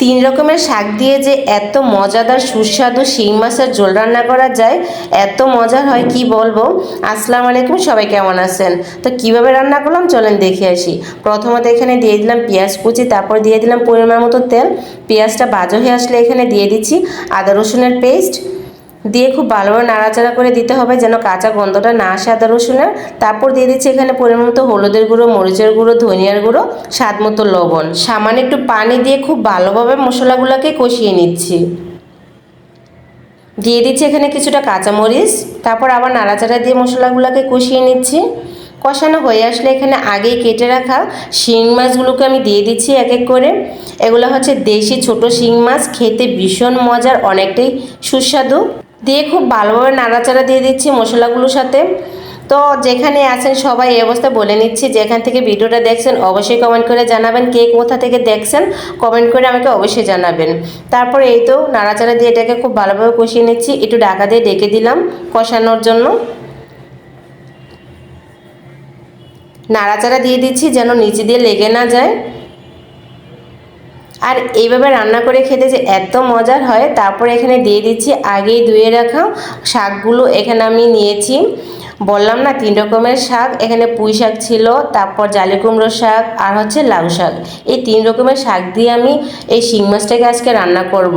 তিন রকমের শাক দিয়ে যে এত মজাদার সুস্বাদু শিং মাছের ঝোল রান্না করা যায়, এত মজার হয় কি বলবো। আসসালামু আলাইকুম, সবাই কেমন আছেন? তো কিভাবে রান্না করলাম চলেন দেখে আসি। প্রথমত এখানে দিয়ে দিলাম পেঁয়াজ কুচি, তারপর দিয়ে দিলাম পরিমাণ মতো তেল। পেঁয়াজটা ভাজা হয়ে আসলে এখানে দিয়ে দিচ্ছি আদা রসুনের পেস্ট, দিয়ে খুব ভালোভাবে নাড়াচাড়া করে দিতে হবে যেন কাঁচা গন্ধটা না আসে আদা রসুনের। তারপর দিয়ে দিচ্ছি এখানে পরিমাণ মতো হলুদের গুঁড়ো, মরিচের গুঁড়ো, ধনিয়ার গুঁড়ো, স্বাদ মতো লবণ, সামান্য একটু পানি দিয়ে খুব ভালোভাবে মশলাগুলোকে কষিয়ে নিচ্ছি। দিয়ে দিচ্ছি এখানে কিছুটা কাঁচামরিচ, তারপর আবার নাড়াচাড়া দিয়ে মশলাগুলোকে কষিয়ে নিচ্ছি। কষানো হয়ে আসলে এখানে আগেই কেটে রাখা শিং মাছগুলোকে আমি দিয়ে দিচ্ছি এক এক করে। এগুলো হচ্ছে দেশি ছোট শিং মাছ, খেতে ভীষণ মজার, অনেকটাই সুস্বাদু। দিয়ে খুব ভালোভাবে নাড়াচাড়া দিয়ে দিচ্ছি মশলাগুলোর সাথে। তো যেখানে আছেন সবাই এই অবস্থা বলে নিচ্ছি, যেখান থেকে ভিডিওটা দেখছেন অবশ্যই কমেন্ট করে জানাবেন কে কোথা থেকে দেখছেন, কমেন্ট করে আমাকে অবশ্যই জানাবেন। তারপরে এই তো নাড়াচাড়া দিয়ে এটাকে খুব ভালোভাবে কষিয়ে নিচ্ছি, একটু ঢাকা দিয়ে ডেকে দিলাম কষানোর জন্য। নাড়াচাড়া দিয়ে দিচ্ছি যেন নিচে দিয়ে লেগে না যায়। আর এইভাবে রান্না করে খেতে যে এত মজার হয়। তারপরে এখানে দিয়ে দিচ্ছি আগেই ধুয়ে রাখা শাকগুলো। এখানে আমি নিয়েছি, বললাম না, তিন রকমের শাক। এখানে পুঁই শাক ছিল, তারপর জালি কুমড়ো শাক, আর হচ্ছে লাউ শাক। এই তিন রকমের শাক দিয়ে আমি এই শিং মাছটাকে আজকে রান্না করব।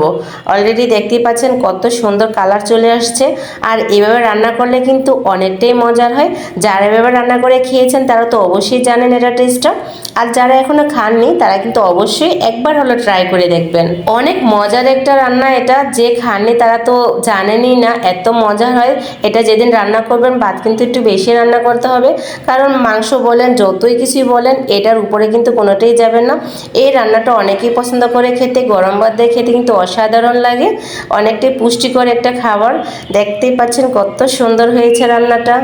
অলরেডি দেখতেই পাচ্ছেন কত সুন্দর কালার চলে আসছে। আর এইভাবে রান্না করলে কিন্তু অনেকটাই মজার হয়। যারা এভাবে রান্না করে খেয়েছেন তারা তো অবশ্যই জানেন এটা টেস্টটা। আর যারা এখনো খাননি তারা কিন্তু অবশ্যই একবার হলো ট্রাই করে দেখবেন। অনেক মজার একটা রান্না এটা, যে খাননি তারা তো জানেনই না এত মজার হয়। এটা যেদিন রান্না করবেন ভাত কিন্তু একটু বেশি রান্না করতে হবে, কারণ মাংস বলেন যতই কিছুই বলেন এটার উপরে কিন্তু কোনোটাই যাবে না। এই রান্নাটা অনেকেই পছন্দ করে খেতে, গরম ভাত দিয়ে খেতে কিন্তু অসাধারণ লাগে। অনেকটাই পুষ্টিকর একটা খাবার। দেখতেই পাচ্ছেন কত সুন্দর হয়েছে রান্নাটা।